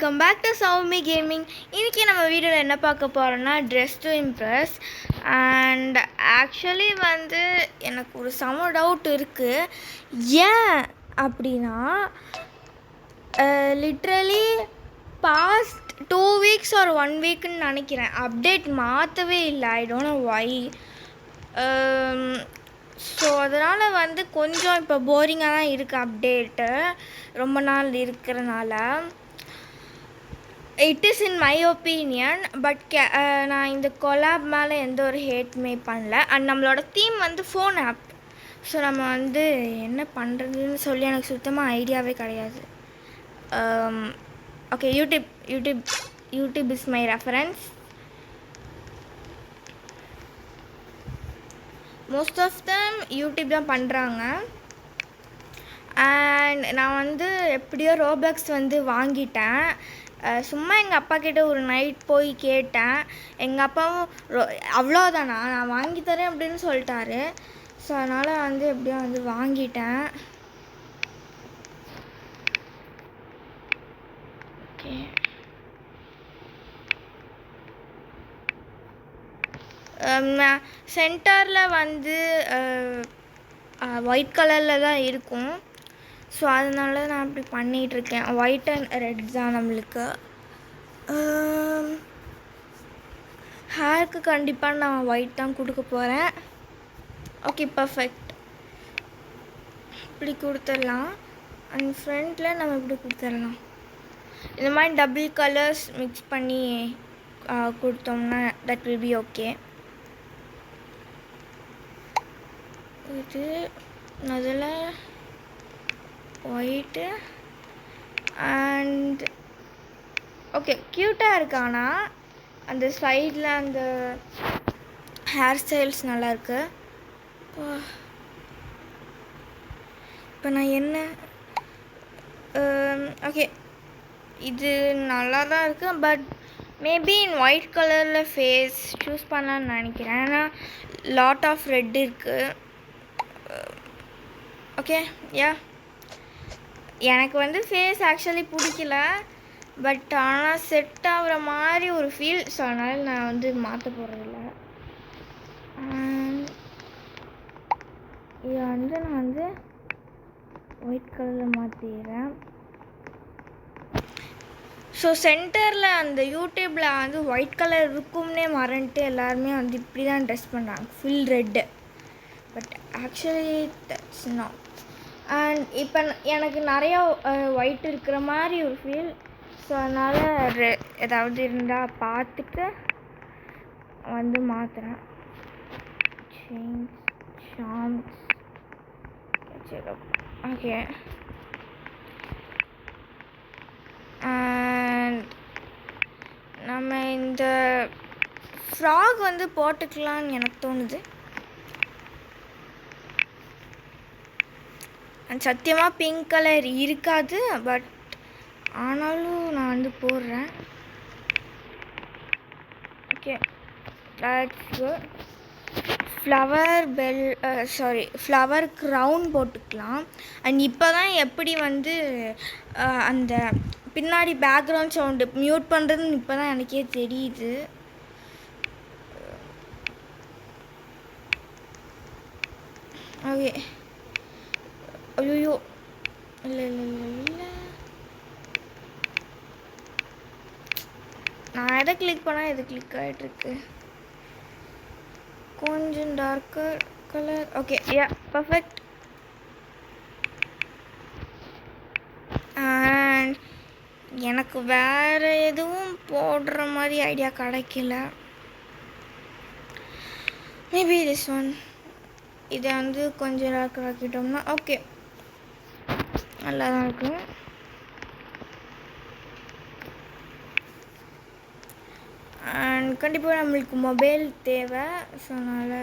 Welcome back to Soumi gaming. இன்றைக்கி நம்ம வீடியோவில் என்ன பார்க்க போகிறோன்னா dress to impress. And actually எனக்கு ஒரு செம டவுட் இருக்குது. ஏன் அப்படின்னா லிட்ரலி பாஸ்ட் 2 வீக்ஸ் ஒரு 1 வீக்குன்னு நினைக்கிறேன் அப்டேட் மாற்றவே இல்லை. I don't know why. So அதனால் கொஞ்சம் இப்போ போரிங்காக தான் இருக்குது அப்டேட்டு ரொம்ப நாள் இருக்கிறனால. It is in my opinion. But நான் இந்த கொலாப் மேலே எந்த ஒரு ஹேட்டுமே பண்ணல. அண்ட் நம்மளோட தீம் ஃபோன் ஆப். ஸோ நம்ம என்ன பண்ணுறதுன்னு சொல்லி எனக்கு சுத்தமாக ஐடியாவே கிடையாது. Okay, YouTube is my reference. Most of them YouTube தான் பண்ணுறாங்க. அண்ட் நான் எப்படியோ ரோப்ளக்ஸ் வாங்கிட்டேன். சும்மா எங்கள் அப்பா கிட்ட ஒரு நைட் போய் கேட்டேன். எங்கள் அப்பாவும் அவ்வளோதானா நான் வாங்கி தரேன் அப்படின்னு சொல்லிட்டாரு. ஸோ அதனால் எப்படியோ வாங்கிட்டேன். ஓகே, சென்டரில் ஒயிட் கலரில் தான் இருக்கும். ஸோ அதனால நான் அப்படி பண்ணிகிட்ருக்கேன். ஒயிட் அண்ட் ரெட் தான் நம்மளுக்கு. ஹேருக்கு கண்டிப்பாக நான் ஒயிட் தான் கொடுக்க போகிறேன். Okay, perfect. இப்படி கொடுத்துடலாம். அண்ட் ஃப்ரண்ட்டில் நம்ம இப்படி கொடுத்துடலாம். இந்த மாதிரி டபுள் கலர்ஸ் மிக்ஸ் பண்ணி கொடுத்தோம்னா தட் வில் பி ஓகே. இது அதில் ஒயிட்டு அண்ட் ஓகே க்யூட்டாக இருக்கானா அந்த சைடில் அந்த ஹேர் ஸ்டைல்ஸ் நல்லாயிருக்கு. இப்போ நான் என்ன ஓகே இது நல்லா தான் இருக்குது. பட் மேபி இன் ஒயிட் கலரில் ஃபேஸ் சூஸ் பண்ணலான்னு நினைக்கிறேன். ஏன்னா லாட் ஆஃப் ரெட் இருக்குது. ஓகே, யா எனக்கு ஃபேஸ் ஆக்சுவலி பிடிக்கல. பட் ஆனால் செட் ஆகிற மாதிரி ஒரு ஃபீல். ஸோ அதனால் நான் மாற்ற போகிறதில்ல. இதை நான் ஒயிட் கலரில் மாற்றிடுறேன். ஸோ சென்டரில் அந்த யூடியூப்பில் ஒயிட் கலர் இருக்கும்னே மறந்துட்டு எல்லாருமே இப்படி தான் ட்ரெஸ் பண்ணுறாங்க, full red. But actually that's not. And இப்போ எனக்கு நிறையா ஒயிட் இருக்கிற மாதிரி ஒரு ஃபீல். ஸோ அதனால் ஏதாவது இருந்தால் பார்த்துட்டு மாற்றுறேன். சேஞ்ச் சாம்ஸ் ஓகே. அண்ட் நம்ம இந்த ஃப்ராக் போட்டுக்கலான்னு எனக்கு தோணுது. சத்தியமாக பிங்க் கலர் இருக்காது. பட் ஆனாலும் நான் போடுறேன். Okay, that's good. Flower crown போட்டுக்கலாம். அண்ட் இப்போ தான் எப்படி அந்த பின்னாடி பேக்ரவுண்ட் சவுண்டு மியூட் பண்ணுறதுன்னு இப்போ தான் எனக்கே தெரியுது. ஓகே, ஐயோ இல்லை இல்லை இல்லை இல்லை நான் எதை கிளிக் பண்ணால் எது கிளிக் ஆகிட்டுருக்கு. கொஞ்சம் darker colour. Okay, yeah perfect. And எனக்கு வேறு எதுவும் போடுற மாதிரி ஐடியா கிடைக்கல. Maybe this one. இதை கொஞ்சம் டார்க்கர் ஆக்கிட்டோம்னா ஓகே நல்லா தான் இருக்கும். அண்ட் கண்டிப்பாக நம்மளுக்கு மொபைல் தேவை. ஸோ அதனால்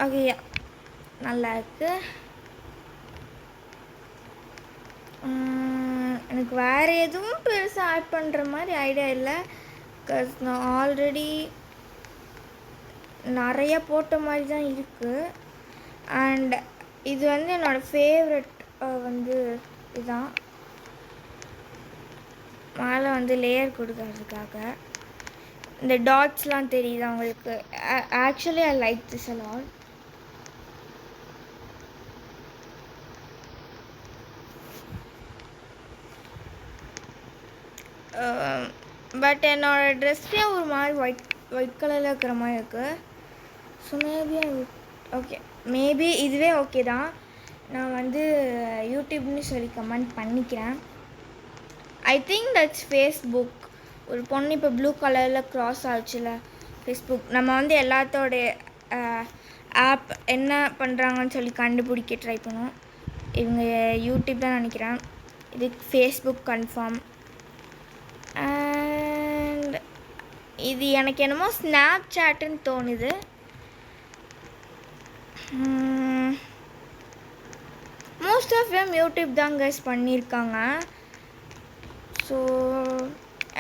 ஓகே நல்லா இருக்கு. எனக்கு வேறு எதுவும் பெருசாக ஆட் பண்ணுற மாதிரி ஐடியா இல்லை. பிகாஸ் நான் ஆல்ரெடி நிறைய போட்ட மாதிரி தான் இருக்குது. அண்ட் இது என்னோடய ஃபேவரட் வந்து இதுதான் மேலே வந்து லேயர் கொடுக்கறதுக்காக. இந்த டாட்ஸ்லாம் தெரியுது அவங்களுக்கு. Actually I like this a lot. But என்னோடய ட்ரெஸ்ஸே ஒரு மாதிரி ஒயிட் கலரில் இருக்கிற மாதிரி இருக்குது. ஸோ மேபி ஓகே, மேபி இதுவே ஓகே தான். நான் வந்து யூடியூப்னு சொல்லி கமெண்ட் பண்ணிக்கிறேன். I think that's Facebook. ஒரு பொண்ணு இப்போ ப்ளூ கலரில் க்ராஸ் ஆச்சுல ஃபேஸ்புக். நம்ம வந்து எல்லாத்தோடைய ஆப் என்ன பண்ணுறாங்கன்னு சொல்லி கண்டுபிடிக்க ட்ரை பண்ணுவோம். இவங்க யூடியூப் தான் நினைக்கிறேன். இது ஃபேஸ்புக் கன்ஃபார்ம். அண்ட் இது எனக்கு என்னமோ ஸ்னாப் சாட்டுன்னு தோணுது. மோஸ்ட் ஆஃப் them யூடியூப் தான் கைஸ் பண்ணியிருக்காங்க. ஸோ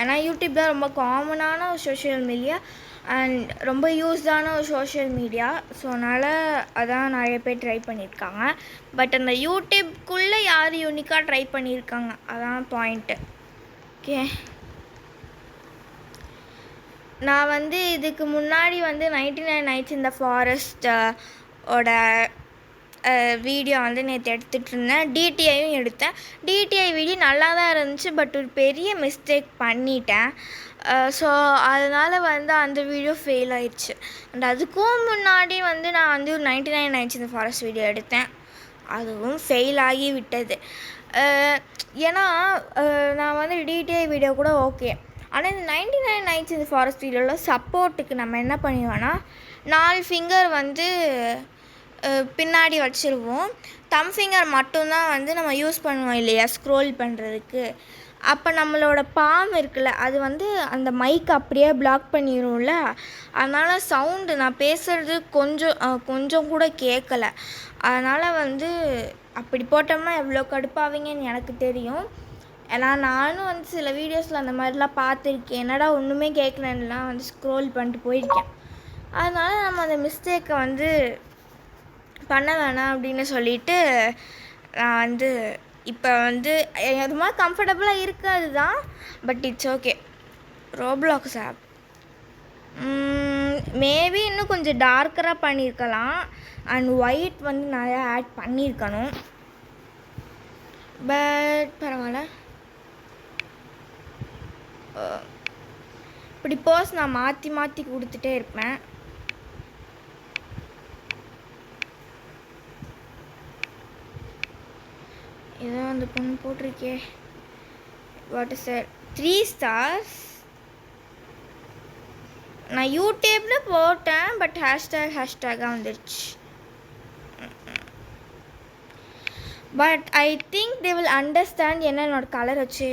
ஏன்னா யூடியூப் தான் ரொம்ப காமனான ஒரு சோஷியல் மீடியா அண்ட் ரொம்ப யூஸ்டான ஒரு சோஷியல் மீடியா. ஸோ அதனால் அதான் நிறைய பேர் ட்ரை பண்ணியிருக்காங்க. பட் அந்த யூடியூப்குள்ளே யார் யூனிக்காக ட்ரை பண்ணியிருக்காங்க, அதான் பாயிண்ட்டு. ஓகே, நான் வந்து இதுக்கு முன்னாடி வந்து 99 Nights in the Forest ஓட வீடியோ வந்து நேற்று எடுத்துகிட்டு இருந்தேன். டிடிஐயும் எடுத்தேன். டிடிஐ வீடியோ நல்லா தான் இருந்துச்சு, பட் ஒரு பெரிய மிஸ்டேக் பண்ணிட்டேன். ஸோ அதனால் வந்து அந்த வீடியோ ஃபெயில் ஆயிடுச்சு. அண்ட் அதுக்கும் முன்னாடி வந்து நான் வந்து ஒரு 99 Nights in the Forest video எடுத்தேன். அதுவும் ஃபெயில் ஆகி விட்டது. ஏன்னா நான் வந்து டிடிஐ வீடியோ கூட ஓகே, ஆனால் இந்த 99 Nights in the Forest வீடியோவில் சப்போர்ட்டுக்கு நம்ம என்ன பண்ணுவோன்னா 4 ஃபிங்கர் வந்து பின்னாடி வச்சுருவோம். தம் ஃபிங்கர் மட்டும்தான் வந்து நம்ம யூஸ் பண்ணுவோம் இல்லையா ஸ்க்ரோல் பண்ணுறதுக்கு. அப்போ நம்மளோட பாம் இருக்குல்ல, அது வந்து அந்த மைக் அப்படியே பிளாக் பண்ணிடும்ல. அதனால் சவுண்டு நான் பேசுகிறது கொஞ்சம் கூட கேட்கலை. அதனால் வந்து அப்படி போட்டோம்னா எவ்வளோ கடுப்பாவீங்கன்னு எனக்கு தெரியும். ஏன்னா நானும் வந்து சில வீடியோஸில் அந்த மாதிரிலாம் பார்த்துருக்கேன். என்னடா ஒன்றுமே கேட்கலன்னுலாம் வந்து ஸ்க்ரோல் பண்ணிட்டு போயிருக்கேன். அதனால் நம்ம அந்த மிஸ்டேக்கை வந்து பண்ண வேணாம் அப்படின்னு சொல்லிவிட்டு நான் வந்து இப்போ வந்து அது மாதிரி கம்ஃபர்டபுளாக இருக்காது தான், but it's okay. Roblox app maybe இன்னும் கொஞ்சம் டார்க்கராக பண்ணியிருக்கலாம் அண்ட் ஒயிட் வந்து நிறையா ஆட் பண்ணியிருக்கணும். பட் பரவாயில்ல. இப்படி போஸ் நான் மாற்றி மாற்றி கொடுத்துட்டே இருப்பேன். ஏதோ அந்த பொண்ணு போட்டிருக்கே, வாட் இஸ் சார் 3 stars. நான் யூடியூப்பில் போட்டேன், பட் ஹேஷ்டேக்காக வந்துடுச்சு. But I think they will understand என்ன என்னோடய கலர் வச்சு.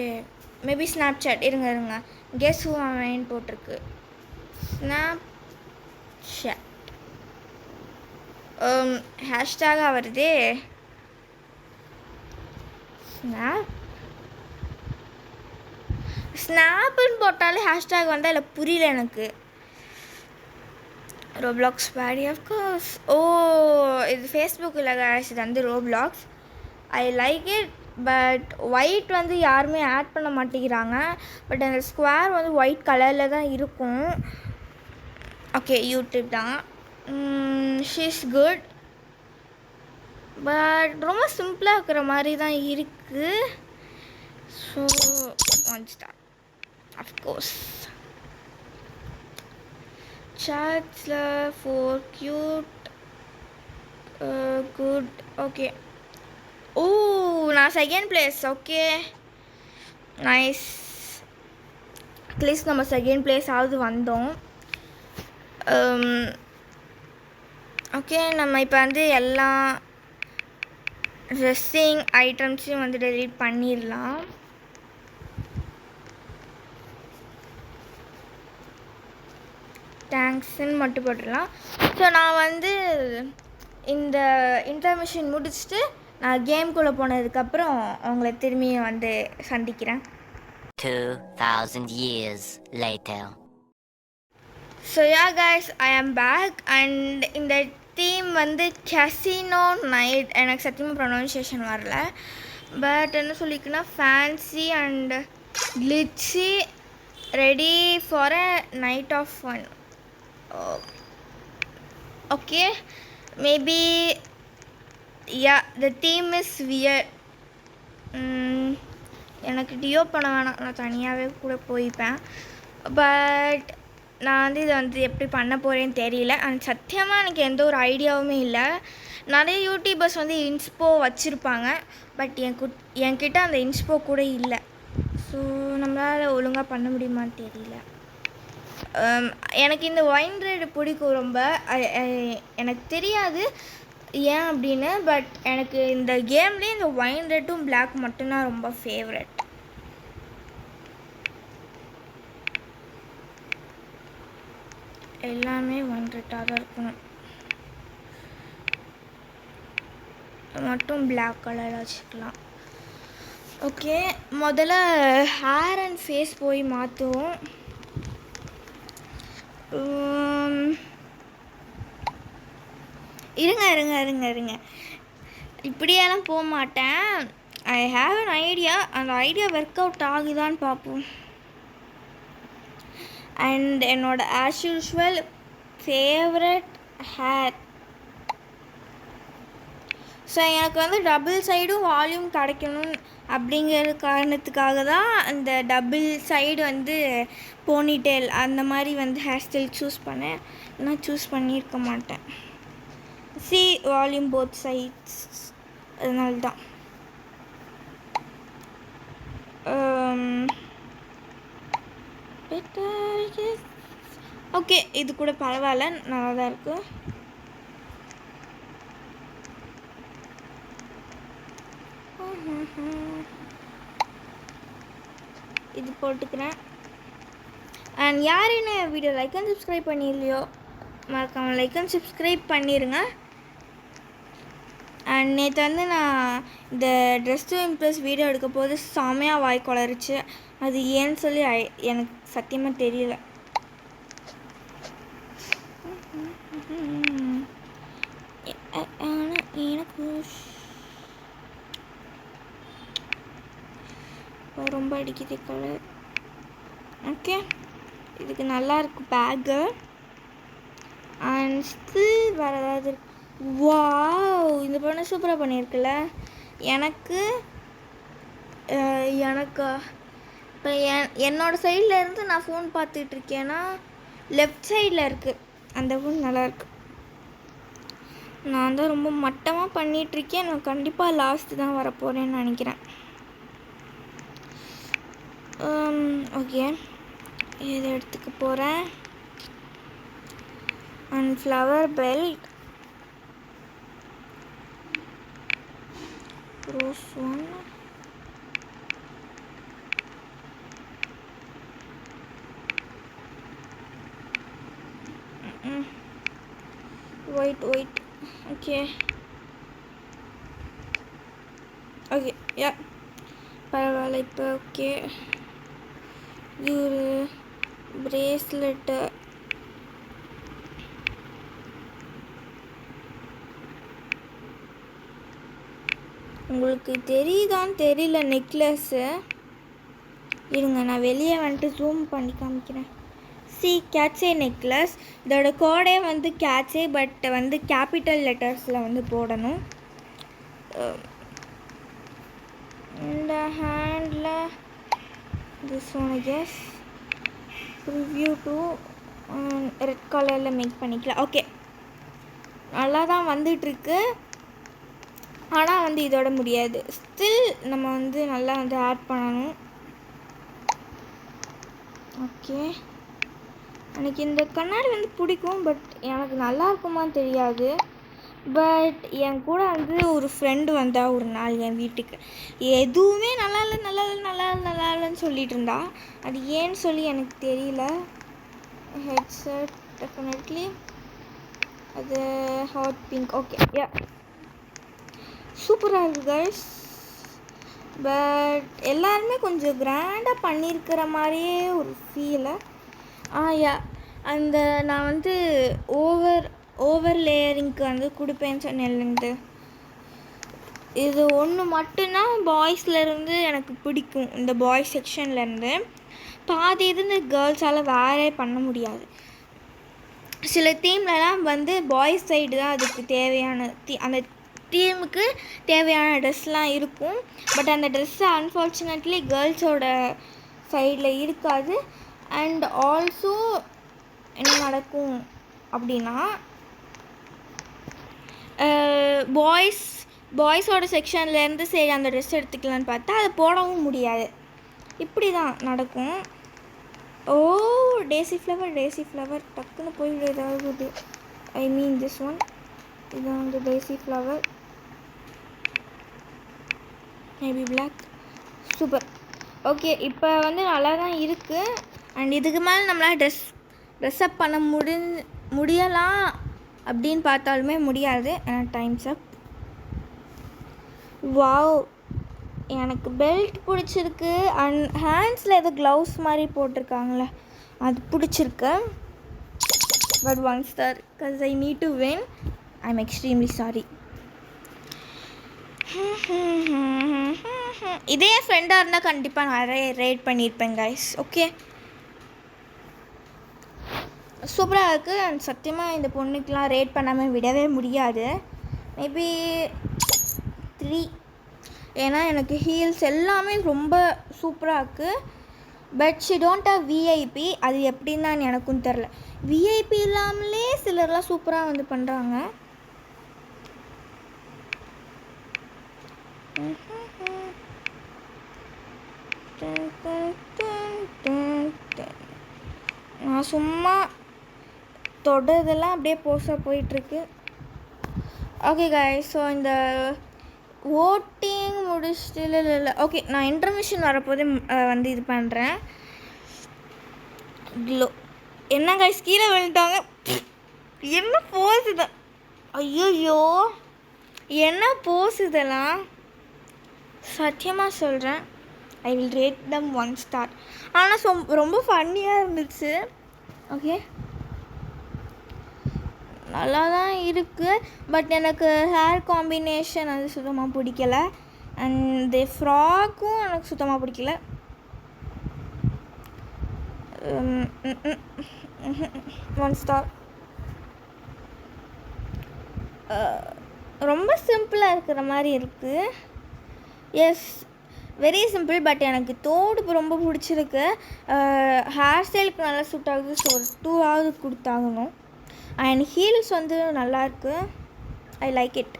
மேபி ஸ்னாப்சாட் இருங்க கெஸ் ஹூ அவன் போட்டிருக்கு. ஸ்னாப்சாட் ஹேஷ்டேக்காக வருதே. ஸ்னாப்னு போட்டாலே ஹேஷ்டேக் வந்தால் இல்லை, புரியல எனக்கு. Roblox Bedi of course. ஓ, இது ஃபேஸ்புக்கில் இது வந்து Roblox. I like it. But white வந்து யாருமே ஆட் பண்ண மாட்டேங்கிறாங்க. பட் அந்த ஸ்கொயர் வந்து ஒயிட் கலரில் தான் இருக்கும். ஓகே, யூடியூப் தான். ஷீ இஸ் குட், பட் ரொம்ப சிம்பிளாக இருக்கிற மாதிரி தான் இருக்குது. So 1 star of course. சாட்ஸில் 4 க்யூட் குட். ஓகே. ஓ, நான் second place. Okay, nice. At least நம்ம செகண்ட் பிளேஸாவது வந்தோம். ஓகே, நம்ம இப்போ வந்து எல்லா ட்ரெஸ்ஸிங் ஐட்டம்ஸையும் வந்து டெலீட் பண்ணிடலாம். தேங்க்ஸ்ன்னு மட்டும் போட்டுடலாம். ஸோ நான் வந்து இந்த இன்டர்மிஷன் முடிச்சுட்டு நான் கேம்குள்ளே போனதுக்கப்புறம் அவங்கள திரும்பியும் வந்து சந்திக்கிறேன். 2000 years later. So yeah guys, I am back and இந்த தீம் வந்து கசினோ நைட். எனக்கு சத்தியமாக ப்ரொனவுன்சியேஷன் வரல. பட் என்ன சொல்லிக்குன்னா fancy and glitzy ready for a night of fun. Okay, maybe yeah the theme is wear. எனக்கு டியோ பண்ண வேணாம், நான் தனியாகவே கூட போய்ப்பேன். பட் நான் வந்து இதை வந்து எப்படி பண்ண போகிறேன்னு தெரியல. அண்ட் சத்தியமாக எனக்கு எந்த ஒரு ஐடியாவுமே இல்லை. நிறைய யூடியூபர்ஸ் வந்து இன்ஸ்போ வச்சுருப்பாங்க, பட் என்கிட்ட அந்த இன்ஸ்போ கூட இல்லை. ஸோ நம்மளால் ஒழுங்காக பண்ண முடியுமான்னு தெரியல. எனக்கு இந்த ஒயின் ரெட் பிடிக்கும் ரொம்ப. எனக்கு தெரியாது ஏன் அப்படின்னு, பட் எனக்கு இந்த கேம்லேயே இந்த ஒயின் ரெட்டும் பிளாக் மட்டும்தான் ரொம்ப ஃபேவரட். எல்லாமே ஒயின் ரெட்டாக தான் இருக்கணும், மட்டும் பிளாக் கலர் வச்சுக்கலாம். ஓகே, முதல்ல ஹேர் அண்ட் ஃபேஸ் போய் மாற்றுவோம். இருங்க இப்படியெல்லாம் போக மாட்டேன். I have an idea. அந்த ஐடியா ஒர்க் அவுட் ஆகுதான்னு பார்ப்போம். அண்ட் என்னோட as usual favourite hair. So எனக்கு வந்து டபுள் சைடும் வால்யூம் கிடைக்கணும் அப்படிங்கிற காரணத்துக்காக தான் அந்த டபுள் சைடு வந்து போனிடெயில் அந்த மாதிரி வந்து ஹேர் ஸ்டைல் சூஸ் பண்ணேன். நான் சூஸ் பண்ணியிருக்க மாட்டேன். சி வால்யூம் போத் சைட்ஸ், அதனால தான். ஓகே, இது கூட பரவாயில்ல, நல்லா தான் இருக்குது. இது போட்டுக்கிறேன். அண்ட் யார் என்ன வீடியோ லைக் அண்ட் சப்ஸ்கிரைப் பண்ணிடலையோ மறக்காமல் லைக் அண்ட் சப்ஸ்கிரைப் பண்ணிடுங்க. அண்ட் நேற்று வந்து நான் இந்த ட்ரெஸ் டு இம்ப்ரெஸ் வீடியோ எடுக்க போது செமையாக வாய் குளறிச்சு. அது ஏன்னு சொல்லி எனக்கு சத்தியமாக தெரியல. எனக்கு ரொம்ப அடிக்குது கலர். ஓகே, இதுக்கு நல்லா இருக்கு பேக்கு. அண்ட் ஸ்டில் வேறு ஏதாவது இருக்கு. வாவ், இந்த பொண்ணு சூப்பராக பண்ணியிருக்குல்ல. எனக்கு இப்போ என்னோடய சைடில் இருந்து நான் ஃபோன் பார்த்துட்ருக்கேன்னா லெஃப்ட் சைடில் இருக்குது. அந்த ஃபோன் நல்லாயிருக்கு. நான் தான் ரொம்ப மட்டமாக பண்ணிகிட்ருக்கேன். நான் கண்டிப்பாக லாஸ்ட்டு தான் வரப்போகிறேன்னு நினைக்கிறேன். ஓகே, இதை எடுத்துக்க போகிறேன். And flower belt rose one. White okay yeah பரவாயில்ல. இப்போ ஓகே, இது ஒரு பிரேஸ்லெட்டு. உங்களுக்கு தெரியுதான்னு தெரியல நெக்லஸ்ஸு. இருங்க, நான் வெளியே வந்துட்டு ஜூம் பண்ணி காமிக்கிறேன். See Gatsby necklace. இதோட கோடே வந்து கேட்சே, பட் வந்து கேபிட்டல் லெட்டர்ஸில் வந்து போடணும். இந்த handle this one is review to red கலரில் மேக் பண்ணிக்கலாம். ஓகே, நல்லா தான் வந்துட்டுருக்கு. ஆனால் வந்து இதோட முடியாது. ஸ்டில் நம்ம வந்து நல்லா வந்து ஆட் பண்ணணும். ஓகே, எனக்கு இந்த கண்ணாடி வந்து பிடிக்கும், பட் எனக்கு நல்லா இருக்குமான்னு தெரியாது. பட் என் கூட வந்து ஒரு ஃப்ரெண்டு வந்தால் ஒரு நாள் என் வீட்டுக்கு, எதுவுமே நல்லா இல்லைன்னு சொல்லிகிட்டு இருந்தா. அது ஏன்னு சொல்லி எனக்கு தெரியல. ஹெட்செட் டெஃபினெட்லி அது ஹாட் பிங்க். ஓகே யா, சூப்பராக இருக்குது கைஸ். பட் எல்லாருமே கொஞ்சம் கிராண்டாக பண்ணியிருக்கிற மாதிரியே ஒரு ஃபீலை. யா, அந்த நான் வந்து ஓவர் ஓவர் லேயரிங்க்கு வந்து கொடுப்பேன்னு சொன்னேன்லேருந்து. இது ஒன்று மட்டும்தான் பாய்ஸ்லேருந்து எனக்கு பிடிக்கும். இந்த பாய்ஸ் செக்ஷன்லேருந்து பாதி இது இந்த கேர்ள்ஸால் வேறே பண்ண முடியாது. சில தீம்லலாம் வந்து பாய்ஸ் சைடு தான் அதுக்கு தேவையான அந்த தீமுக்கு தேவையான ட்ரெஸ்லாம் இருக்கும். பட் அந்த ட்ரெஸ்ஸு அன்ஃபார்ச்சுனேட்லி கேர்ள்ஸோட சைடில் இருக்காது. அண்ட் ஆல்சோ என்ன நடக்கும் அப்படின்னா பாய்ஸோட செக்ஷன்லேருந்து சரி அந்த ட்ரெஸ் எடுத்துக்கலான்னு பார்த்தா அதை போடவும் முடியாது. இப்படி தான் நடக்கும். ஓ டேசி ஃப்ளவர் டக்குன்னு போயிடு ஏதாவது. ஐ மீன் திஸ் ஒன் இதுதான் வந்து daisy flower, maybe black. Super. Okay இப்போ வந்து நல்லா தான் இருக்குது. அண்ட் இதுக்கு மேலே நம்மளால் ட்ரெஸ்அப் பண்ண முடியலாம் அப்படின்னு பார்த்தாலுமே முடியாது. டைம்ஸ் அப். வாவ், எனக்கு பெல்ட் பிடிச்சிருக்கு. அண்ட் ஹேண்ட்ஸில் ஏதோ க்ளவுஸ் மாதிரி போட்டிருக்காங்களே அது பிடிச்சிருக்கு. But 1 star because I need to win. I'm extremely sorry. இதே ஃப்ரெண்டாக இருந்தால் கண்டிப்பாக நிறைய ரேட் பண்ணியிருப்பேன் கைஸ். ஓகே சூப்பராக இருக்குது. அண்ட் சத்தியமாக இந்த பொண்ணுக்கெலாம் ரேட் பண்ணாமல் விடவே முடியாது. மேபி 3. ஏன்னா எனக்கு ஹீல்ஸ் எல்லாமே ரொம்ப சூப்பராக இருக்குது. But she don't have VIP. அது எப்படின்னு தான் எனக்கும் தெரில. விஐபி இல்லாமலே சிலர்லாம் சூப்பராக வந்து பண்ணுறாங்க. நான் சும்மா தொடர்தெல்லாம் அப்படியே போஸாக போயிட்டுருக்கு. ஓகே காய்ஸ், ஸோ இந்த ஓட்டிங் முடிச்சுட்டு இல்லை ஓகே நான் இன்டர்மிஷன் வரப்போதே வந்து இது பண்ணுறேன். என்ன காய்ஸ் கீழே விழுந்துட்டாங்க. என்ன போஸ் இது, ஐயோ என்ன போஸ் இதெல்லாம். சத்தியமாக சொல்கிறேன் I will rate them 1 star. ஆனால் ரொம்ப ஃபன்னியாக இருந்துச்சு. ஓகே நல்லா தான் இருக்குது. பட் எனக்கு ஹேர் காம்பினேஷன் அது சுத்தமாக பிடிக்கல. அண்ட் ஃப்ராக்கும் எனக்கு சுத்தமாக பிடிக்கல. 1 star. ரொம்ப சிம்பிளாக இருக்கிற மாதிரி இருக்குது. Yes very simple. பட் எனக்கு தோடு ரொம்ப பிடிச்சிருக்கு. ஹேர் ஸ்டைலுக்கு நல்லா சூட் ஆகுது. ஸோ 2 கொடுத்தாகணும். அண்ட் ஹீல்ஸ் வந்து நல்லாயிருக்கு. I like it.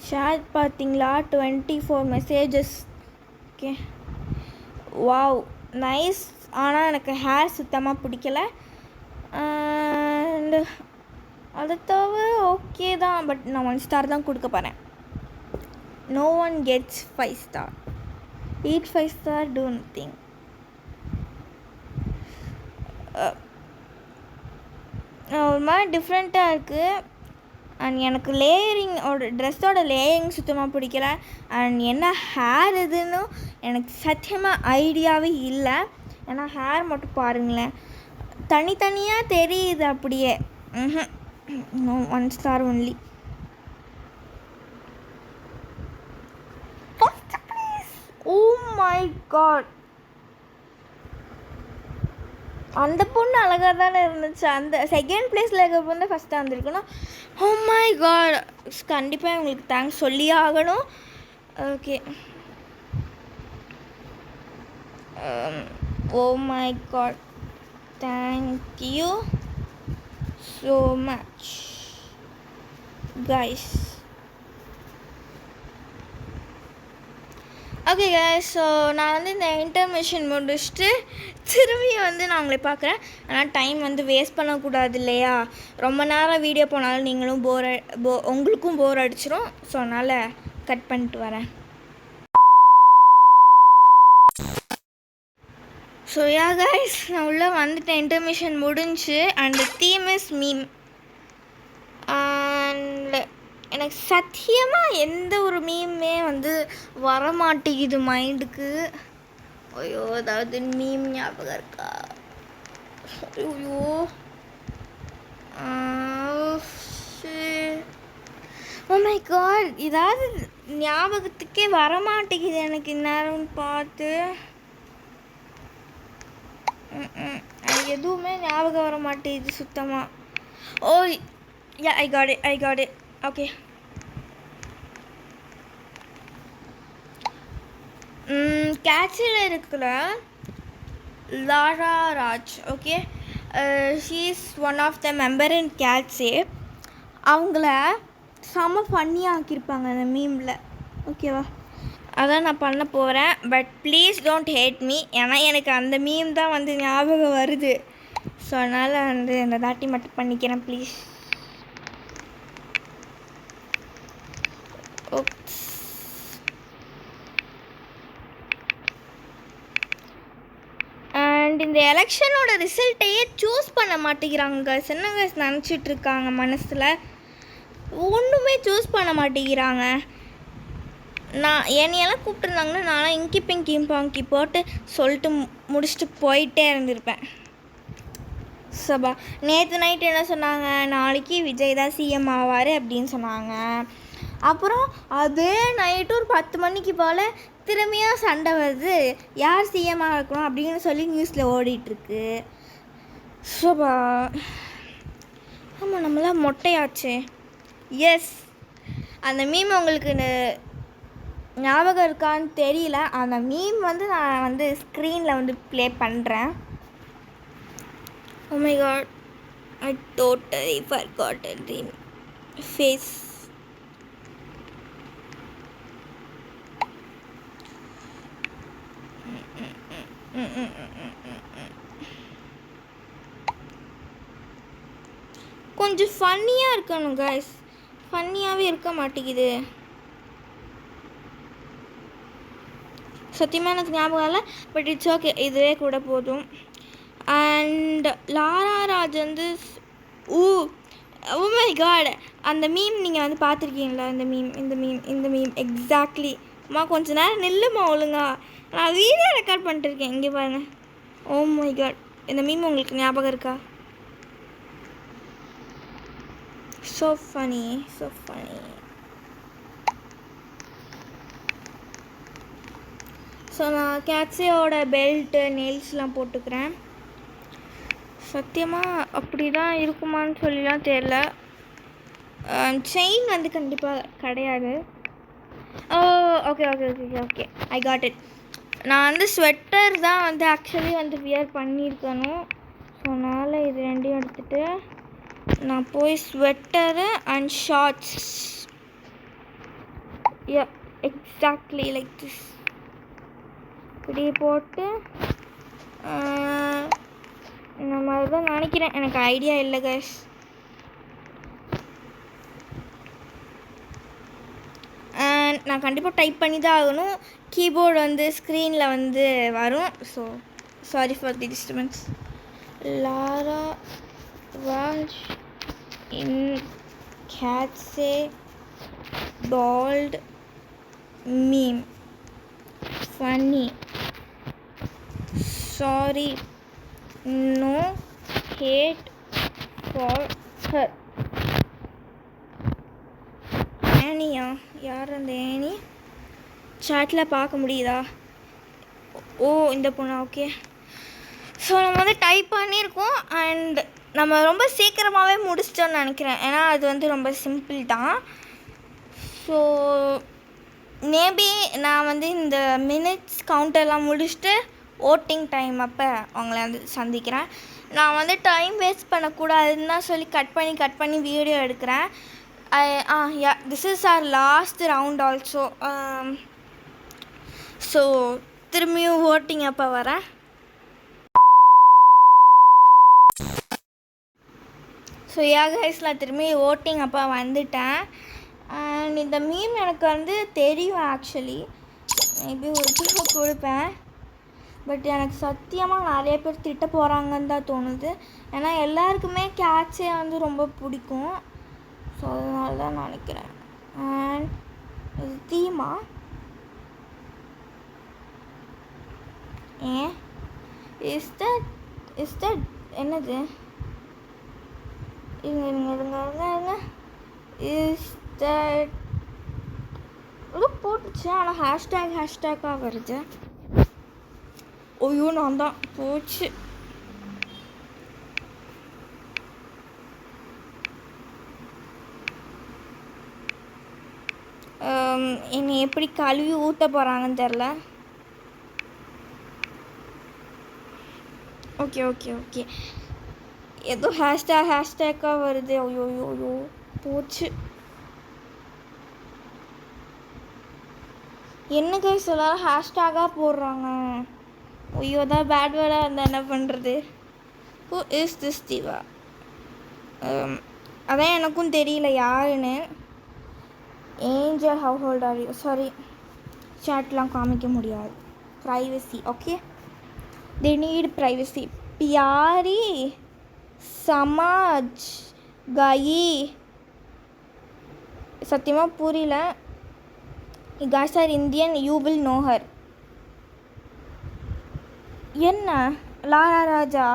சேட் பார்த்தீங்களா 24 மெசேஜஸ். Okay wow nice. ஆனால் எனக்கு ஹேர் சுத்தமாக பிடிக்கல. அண்ட் அது தவிர ஓகே தான். பட் நான் 1 star தான் கொடுக்க போகிறேன். No one gets 5 star. Eat 5 star, do nothing. ஒரு மாதிரி டிஃப்ரெண்ட்டாக இருக்குது. அண்ட் எனக்கு ட்ரெஸ்ஸோட லேயரிங் சுத்தமாக பிடிக்கல. அண்ட் என்ன ஹேர் இதுன்னு எனக்கு சத்தியமாக ஐடியாவே இல்லை. ஏன்னா ஹேர் மட்டும் பாருங்களேன் தனித்தனியாக தெரியுது அப்படியே. No 1 star only. First place. Oh my god. அந்த பொண்ணு அழகாக தானே இருந்துச்சு. அந்த செகண்ட் பிளேஸில் இருக்க பொண்ணு ஃபஸ்ட்டாக வந்திருக்கணும். ஓ மை காட், கண்டிப்பாக உங்களுக்கு தேங்க்ஸ் சொல்லியே ஆகணும். Okay oh my God, thank you so much guys. Okay guys, so நான் வந்து இந்த இன்டர்மிஷன் முடிச்சுட்டு திரும்பி வந்து நான் உங்களை பார்க்குறேன். ஆனால் டைம் வந்து வேஸ்ட் பண்ணக்கூடாது இல்லையா. ரொம்ப நேரம் வீடியோ போனாலும் நீங்களும் உங்களுக்கும் போர் அடிச்சிடும். ஸோ அதனால் கட் பண்ணிட்டு வரேன். ஸோ யா கைஸ், நான் உள்ளே வந்துட்டேன். இன்டர்மிஷன் முடிஞ்சு. And theme is meme. And எனக்கு சத்தியமாக எந்த ஒரு மீமே வந்து வரமாட்டேங்குது மைண்டுக்கு. ஐயோ ஏதாவது மீம் ஞாபகம் இருக்கா? ஐயோ ஓ மை காட், ஏதாவது ஞாபகத்துக்கே வரமாட்டேங்குது எனக்கு இந்நேரம்னு பார்த்து. எனக்கு எதுவுமே ஞாபகம் வர மாட்டேங்குது சுத்தமாக. Oh yeah, I got it okay. கேட்சில் இருக்கிற Lara Raj, okay, she is one of the member in Gatsby. அவங்கள செம ஃபன்னியாக ஆக்கியிருப்பாங்க அந்த மீமில், ஓகேவா? அதான் நான் பண்ண போகிறேன். But please don't hate me, ஏன்னா எனக்கு அந்த மீம் தான் வந்து ஞாபகம் வருது. ஸோ அதனால் வந்து அந்த தாட்டி மட்டும் பண்ணிக்கிறேன் ப்ளீஸ். ஓப்ஸ். அண்ட் இந்த எலெக்ஷனோட ரிசல்ட்டையே சூஸ் பண்ண மாட்டேங்கிறாங்க. என்னங்க நினச்சிட்டு இருக்காங்க மனசில்? ஒன்றுமே சூஸ் பண்ண மாட்டேங்கிறாங்க. நான் என்னையெல்லாம் கூப்பிட்டுருந்தாங்கன்னா நானும் இங்கி பிங்கி பாங்கி போட்டு சொல்லிட்டு முடிச்சுட்டு போயிட்டே இருந்திருப்பேன். சபா நேற்று நைட்டு என்ன சொன்னாங்க, நாளைக்கு விஜய் தான் சிஎம் ஆவார் அப்படின்னு சொன்னாங்க. அப்புறம் அதே நைட்டு ஒரு 10 மணிக்கு போல் திரும்பியும் சண்டை வருது, யார் சிஎம்மாக இருக்கணும் அப்படின்னு சொல்லி நியூஸில் ஓடிட்டுருக்கு. சபா ஆமாம், நம்மளாம் மொட்டையாச்சு. எஸ், அந்த மீம் உங்களுக்கு ஞாபகம் இருக்கான்னு தெரியல. அந்த மீம் வந்து நான் வந்து ஸ்க்ரீனில் வந்து ப்ளே பண்ணுறேன். Oh my god, I totally forgot the face. கொஞ்சம் ஃபன்னியாக இருக்கணும் கைஸ், ஃபன்னியாகவே இருக்க மாட்டேங்குது. சத்தியமாக எனக்கு ஞாபகம் இல்லை, பட் இட்ஸ் ஓகே, இதுவே கூட போதும். அண்ட் லாரா ராஜ் வந்து ஓ மை காட், அந்த மீம் நீங்கள் வந்து பார்த்துருக்கீங்களா? இந்த மீம் எக்ஸாக்ட்லி. அம்மா கொஞ்ச நேரம் நில்லுமா ஒழுங்கா, நான் வீடியோ ரெக்கார்ட் பண்ணிட்டுருக்கேன். இங்கே பாருங்கள். ஓ மை காட், இந்த மீம் உங்களுக்கு ஞாபகம் இருக்கா? So funny. ஸோ நான் கேட்ஸியோட பெல்ட்டு நெயில்ஸ்லாம் போட்டுக்கிறேன். சத்தியமாக அப்படி தான் இருக்குமான்னு சொல்லிலாம் தெரில. செயின் வந்து கண்டிப்பாக கிடையாது. Okay I got it. நான் வந்து ஸ்வெட்டர் தான் வந்து ஆக்சுவலி வந்து வியர் பண்ணியிருக்கணும். ஸோ அதனால் இது ரெண்டையும் எடுத்துகிட்டு நான் போய் sweater and shorts, exactly like this இப்படி போட்டு இந்த மாதிரி தான் நினைக்கிறேன். எனக்கு ஐடியா இல்லை கைஸ். நான் கண்டிப்பாக டைப் பண்ணி தான் ஆகணும். கீபோர்டு வந்து ஸ்க்ரீனில் வந்து வரும். So sorry for the disturbance. Lara Raj in Gatsby bald meme funny. Sorry, no hate for her. ஏனியா? யார் அந்த ஏனி? சாட்டில் பார்க்க முடியுதா? ஓ இந்த பொண்ணா? ஓகே. ஸோ நம்ம வந்து டைப் பண்ணியிருக்கோம் அண்ட் நம்ம ரொம்ப சீக்கிரமாகவே முடிச்சிட்டோன்னு நினைக்கிறேன். ஏன்னா அது வந்து ரொம்ப சிம்பிள் தான். ஸோ மேபி நான் வந்து இந்த மினிட்ஸ் கவுண்டெல்லாம் முடிச்சுட்டு ஓட்டிங் டைம் அப்போ அவங்கள வந்து சந்திக்கிறேன். நான் வந்து டைம் வேஸ்ட் பண்ணக்கூடாதுன்னு தான் சொல்லி கட் பண்ணி வீடியோ எடுக்கிறேன். This is our last round also. So திரும்பியும் ஓட்டிங் அப்போ வரேன். ஸோ கைஸ், நான் திரும்பி ஓட்டிங் அப்போ வந்துட்டேன். அண்ட் இந்த மீம் எனக்கு வந்து தெரியும் ஆக்சுவலி. மேபி ஒரு கிலோ கொடுப்பேன். பட் எனக்கு சத்தியமாக நிறைய பேர் திட்ட போகிறாங்கன்னு தான் தோணுது. ஏன்னா எல்லாருக்குமே கேட்ஸே வந்து ரொம்ப பிடிக்கும். ஸோ அதனால தான் நினைக்கிறேன். அண்ட் இது தீமா இஸ் தட் என்னது இருங்க இஸ் தட் ஏதோ போட்டுச்சு ஆனால் ஹேஷ்டேக்காக வருது. ஐயோ நான் தான் போச்சு. என்னை எப்படி கழுவி ஊற்ற போகிறாங்கன்னு தெரில. ஓகே ஏதோ ஹேஷ்டேக்காக வருது. ஐயோ போச்சு. என்ன கைஸ் எல்லாரும் ஹேஷ்டேக்காக போடுறாங்க. ஐயோ தான் பேட் வேர்டாக இருந்தால் என்ன பண்ணுறது. Who is this diva? அதான் எனக்கும் தெரியல யாருன்னு. Angel how old are you? Sorry சாட்லாம் காமிக்க முடியாது. Privacy. Okay they need privacy. பியாரி சமாஜ் காயி சத்தியமாக புரியல. guys are Indian, you will know her. என்ன லாரா ராஜா?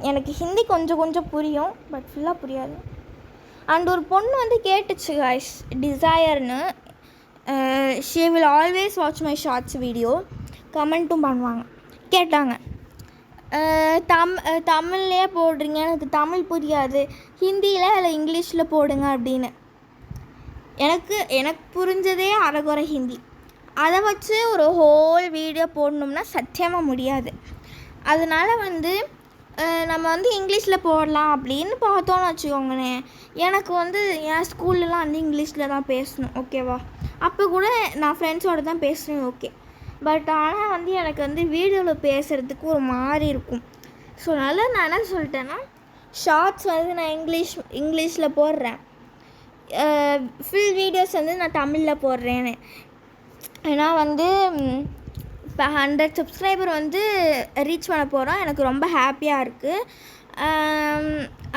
எனக்கு ஹிந்தி கொஞ்சம் புரியும், பட் ஃபுல்லாக புரியாது. அண்ட் ஒரு பொண்ணு வந்து கேட்டுச்சு காய்ஸ், டிசையர்னு. She will always watch my shorts video, கமெண்ட்டும் பண்ணுவாங்க. கேட்டாங்க தமிழ்லேயே போடுறீங்க, எனக்கு தமிழ் புரியாது, ஹிந்தியில் இல்லை இங்கிலீஷில் போடுங்க அப்படின்னு. எனக்கு புரிஞ்சதே அரைகுறை ஹிந்தி. அதை வச்சு ஒரு ஹோல் வீடியோ போடணும்னா சத்தியமாக முடியாது. அதனால் வந்து நம்ம வந்து இங்கிலீஷில் போடலாம் அப்படின்னு பார்த்தோன்னு வச்சுக்கோங்களேன். எனக்கு வந்து என் ஸ்கூல்லலாம் வந்து இங்கிலீஷில் தான் பேசணும், ஓகேவா? அப்போ கூட நான் ஃப்ரெண்ட்ஸோடு தான் பேசுவேன், ஓகே. பட் ஆனால் வந்து எனக்கு வந்து வீடியோவில் பேசுகிறதுக்கு ஒரு மாதிரி இருக்கும். ஸோ அதனால் நான் என்ன சொல்லிட்டேன்னா, ஷார்ட்ஸ் வந்து நான் இங்கிலீஷில் போடுறேன், ஃபுல் வீடியோஸ் வந்து நான் தமிழில் போடுறேன்னு. ஏன்னா வந்து இப்போ 100 சப்ஸ்கிரைபர் வந்து ரீச் பண்ண போகிறோம். எனக்கு ரொம்ப ஹாப்பியாக இருக்குது.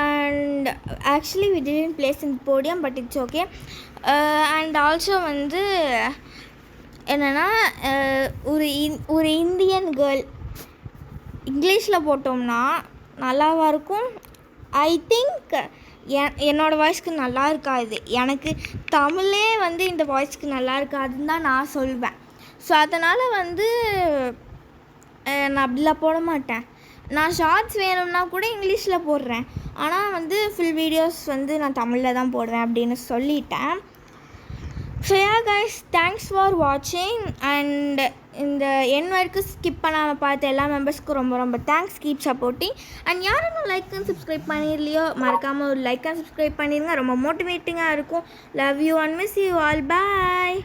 And actually we didn't place in podium, but it's okay. And also வந்து என்னென்னா, ஒரு இந்தியன் கேர்ள் இங்கிலீஷில் போட்டோம்னா நல்லாவா இருக்கும்? ஐ திங்க் என்னோடய வாய்ஸ்க்கு நல்லா இருக்காது. எனக்கு தமிழே வந்து இந்த வாய்ஸ்க்கு நல்லா இருக்காதுன்னு தான் நான் சொல்வேன். ஸோ அதனால் வந்து நான் அப்படிலாம் போட மாட்டேன். நான் ஷார்ட்ஸ் வேணும்னா கூட இங்கிலீஷில் போடுறேன், ஆனால் வந்து ஃபுல் வீடியோஸ் வந்து நான் தமிழில் தான் போடுவேன் அப்படின்னு சொல்லிட்டேன். So yeah guys, thanks for வாட்சிங். அண்ட் இந்த என் வரைக்கும் ஸ்கிப் பண்ணாமல் பார்த்த எல்லா மெம்பர்ஸ்க்கும் ரொம்ப தேங்க்ஸ். Keep supporting. அண்ட் யாரும் லைக் அண்ட் சப்ஸ்கிரைப் பண்ணிடலையோ மறக்காமல் ஒரு லைக் அண்ட் சப்ஸ்கிரைப் பண்ணிடுங்க. ரொம்ப மோட்டிவேட்டிங்காக இருக்கும். Love you and miss you all. Bye.